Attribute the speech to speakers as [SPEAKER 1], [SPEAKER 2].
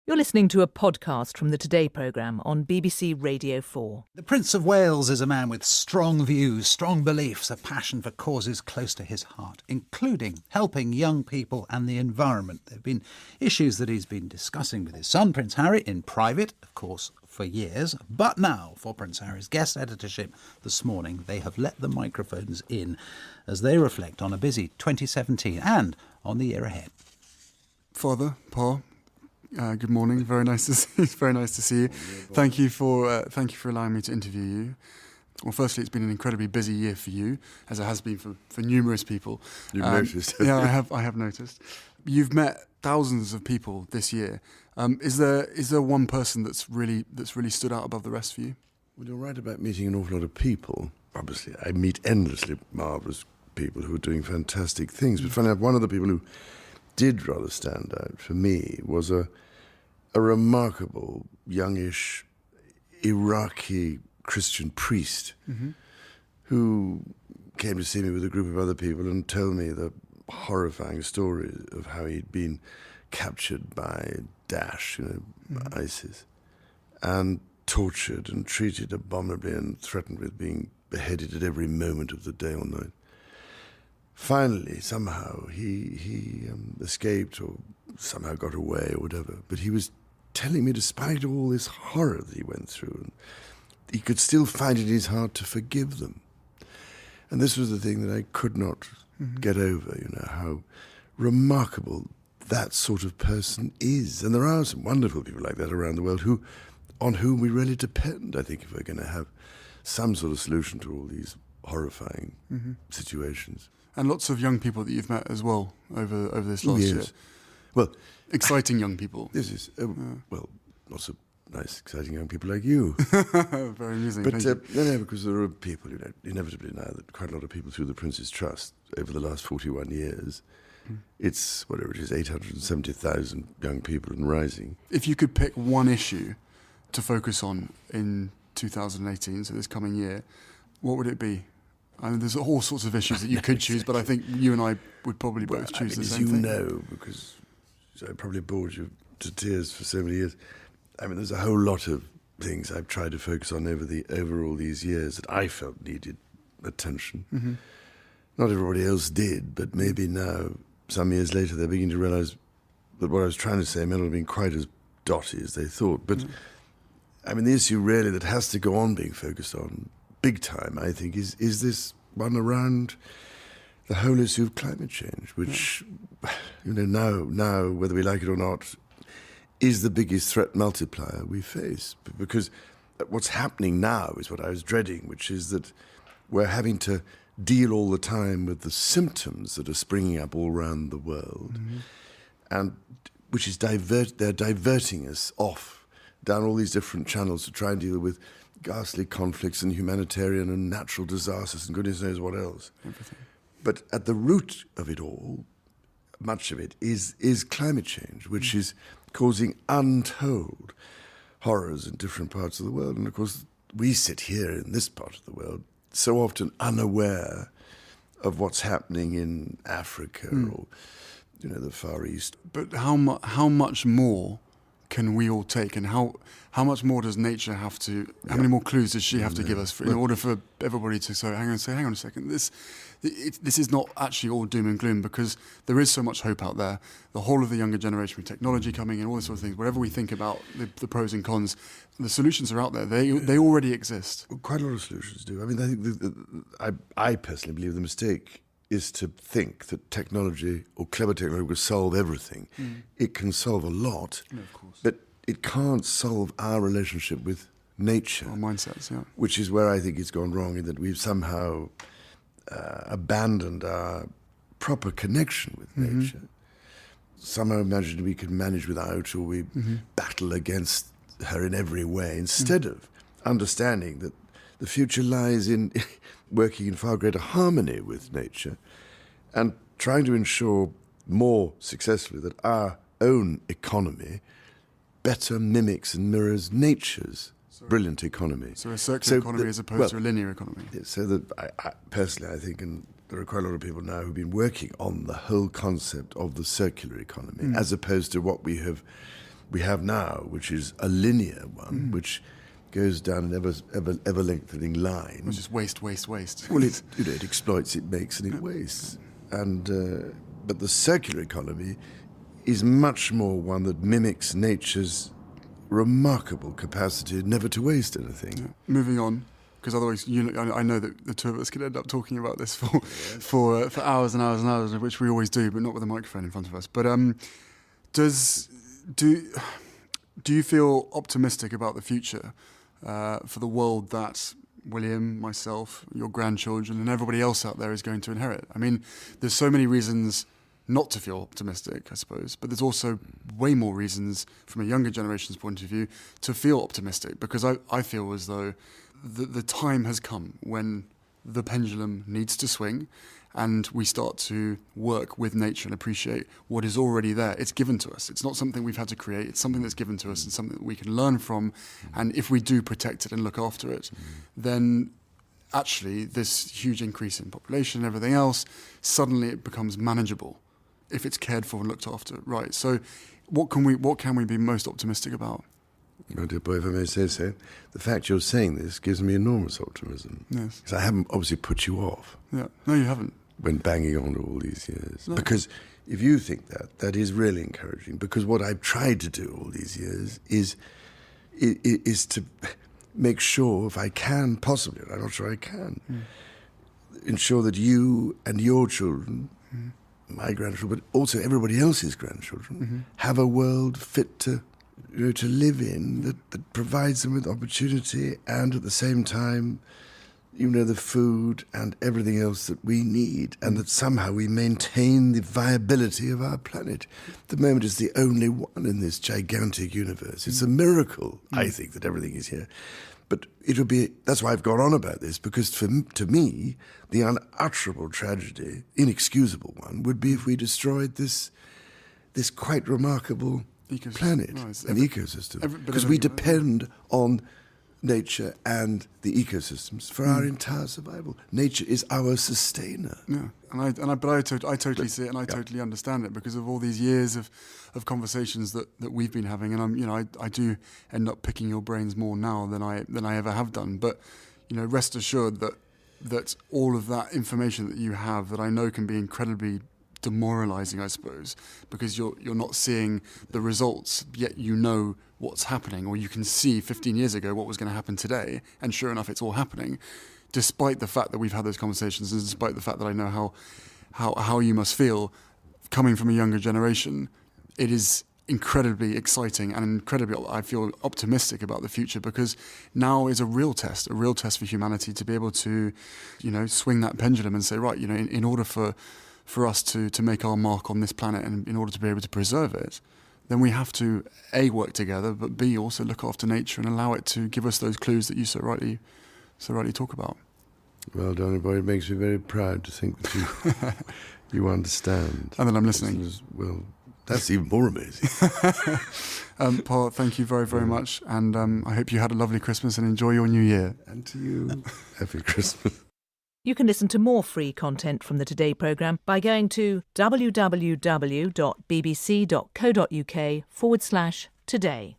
[SPEAKER 1] You're listening to a podcast from the Today programme on BBC Radio 4.
[SPEAKER 2] The Prince of Wales is a man with strong views, strong beliefs, a passion for causes close to his heart, including helping young people and the environment. There have been issues that he's been discussing with his son, Prince Harry, in private, of course, for years. But now, for Prince Harry's guest editorship this morning, they have let the microphones in as they reflect on a busy 2017 and on the year ahead.
[SPEAKER 3] Father, Paul, good morning. Very nice to see you. Thank you for allowing me to interview you. Well, firstly, it's been an incredibly busy year for you, as it has been for numerous people.
[SPEAKER 4] You've noticed.
[SPEAKER 3] Yeah, I have noticed. You've met thousands of people this year. Is there one person that's really stood out above the rest for you?
[SPEAKER 4] Well, you're right about meeting an awful lot of people. Obviously, I meet endlessly marvellous people who are doing fantastic things. But funny enough, one of the people who did rather stand out for me was a remarkable youngish Iraqi Christian priest who came to see me with a group of other people and told me the horrifying story of how he'd been captured by Daesh, ISIS, and tortured and treated abominably and threatened with being beheaded at every moment of the day or night. Finally, somehow, he escaped or somehow got away or whatever. But he was telling me, despite all this horror that he went through, and he could still find it in his heart to forgive them. And this was the thing that I could not get over, how remarkable that sort of person is. And there are some wonderful people like that around the world on whom we really depend, I think, if we're going to have some sort of solution to all these horrifying situations.
[SPEAKER 3] And lots of young people that you've met as well over this last year.
[SPEAKER 4] Well,
[SPEAKER 3] exciting young people.
[SPEAKER 4] This is lots of nice, exciting young people like you.
[SPEAKER 3] Very amusing.
[SPEAKER 4] But because there are people, inevitably now that quite a lot of people through the Prince's Trust over the last 41 years. It's whatever it is, 870,000 young people and rising.
[SPEAKER 3] If you could pick one issue to focus on in 2018, so this coming year, what would it be? I mean, there's all sorts of issues that you could choose, but I think you and I would probably both choose the same thing.
[SPEAKER 4] As you know, because I probably bored you to tears for so many years, I mean, there's a whole lot of things I've tried to focus on over all these years that I felt needed attention. Not everybody else did, but maybe now, some years later, they're beginning to realise that what I was trying to say may not have been quite as dotty as they thought. But, I mean, the issue really that has to go on being focused on big time, I think, is this one around the whole issue of climate change, which, now, whether we like it or not, is the biggest threat multiplier we face. Because what's happening now is what I was dreading, which is that we're having to deal all the time with the symptoms that are springing up all around the world, and which is they're diverting us off down all these different channels to try and deal with ghastly conflicts and humanitarian and natural disasters and goodness knows what else.
[SPEAKER 3] Everything.
[SPEAKER 4] But at the root of it all, much of it is climate change, which is causing untold horrors in different parts of the world. And of course, we sit here in this part of the world so often unaware of what's happening in Africa or the Far East.
[SPEAKER 3] But how much more can we all take, and how much more does nature have to? How many more clues does she have to give us in order for everybody to say, hang on a second, this is not actually all doom and gloom, because there is so much hope out there. The whole of the younger generation with technology coming in, all these sort of things. Whatever we think about the pros and cons, the solutions are out there. They already exist.
[SPEAKER 4] Well, quite a lot of solutions do. I mean, I think I personally believe the mistake is to think that technology or clever technology will solve everything. It can solve a lot,
[SPEAKER 3] of course,
[SPEAKER 4] but it can't solve our relationship with nature.
[SPEAKER 3] Our mindsets, yeah.
[SPEAKER 4] Which is where I think it's gone wrong, in that we've somehow abandoned our proper connection with nature. Somehow imagined we could manage without, or we battle against her in every way, instead of understanding that the future lies in working in far greater harmony with nature and trying to ensure more successfully that our own economy better mimics and mirrors nature's brilliant economy.
[SPEAKER 3] So a circular economy as opposed to a linear economy.
[SPEAKER 4] So that I personally, I think, and there are quite a lot of people now who've been working on the whole concept of the circular economy, as opposed to what we have we have now, which is a linear one, which goes down an ever lengthening line.
[SPEAKER 3] It's just waste, waste, waste.
[SPEAKER 4] Well, it exploits, it makes, and it wastes. And but the circular economy is much more one that mimics nature's remarkable capacity never to waste anything.
[SPEAKER 3] Moving on, because otherwise, I know that the two of us could end up talking about this for hours and hours and hours, which we always do, but not with a microphone in front of us. But do you feel optimistic about the future for the world that William, myself, your grandchildren, and everybody else out there is going to inherit? I mean, there's so many reasons not to feel optimistic, I suppose, but there's also way more reasons from a younger generation's point of view to feel optimistic, because I feel as though the time has come when the pendulum needs to swing and we start to work with nature and appreciate what is already there. It's given to us. It's not something we've had to create. It's something that's given to us and something that we can learn from. And if we do protect it and look after it, then actually this huge increase in population and everything else, suddenly it becomes manageable if it's cared for and looked after right. So what can we be most optimistic about?
[SPEAKER 4] My dear boy, if I may say so, the fact you're saying this gives me enormous optimism.
[SPEAKER 3] Yes.
[SPEAKER 4] Because I haven't obviously put you off.
[SPEAKER 3] Yeah. No, you haven't.
[SPEAKER 4] When banging on all these years.
[SPEAKER 3] No.
[SPEAKER 4] Because if you think that is really encouraging. Because what I've tried to do all these years is to make sure, if I can possibly, and I'm not sure I can, ensure that you and your children, my grandchildren, but also everybody else's grandchildren, have a world fit to live in that provides them with opportunity and at the same time, the food and everything else that we need, and that somehow we maintain the viability of our planet. The moment is the only one in this gigantic universe. It's a miracle, I think, that everything is here. But that's why I've gone on about this, because to me, the unutterable tragedy, inexcusable one, would be if we destroyed this quite remarkable planet and ecosystem. Because we depend on nature and the ecosystems for our entire survival. Nature is our sustainer.
[SPEAKER 3] Yeah, but I totally see it, and I totally understand it because of all these years of conversations that we've been having, and I do end up picking your brains more now than I ever have done. But rest assured that all of that information that you have, that I know can be incredibly demoralizing, I suppose, because you're not seeing the results, yet you know what's happening, or you can see 15 years ago what was going to happen today, and sure enough it's all happening, despite the fact that we've had those conversations, and despite the fact that I know how you must feel coming from a younger generation. It is incredibly exciting and incredibly, I feel, optimistic about the future, because now is a real test for humanity to be able to swing that pendulum and say, right, in order for us to make our mark on this planet, and in order to be able to preserve it, then we have to A, work together, but B, also look after nature and allow it to give us those clues that you so rightly talk about.
[SPEAKER 4] Well, Donny boy, it makes me very proud to think that you understand.
[SPEAKER 3] And then I'm listening.
[SPEAKER 4] Well, that's even more amazing.
[SPEAKER 3] Paul, thank you very, very much, and I hope you had a lovely Christmas and enjoy your new year.
[SPEAKER 4] And to you, happy Christmas.
[SPEAKER 1] You can listen to more free content from the Today programme by going to www.bbc.co.uk/today.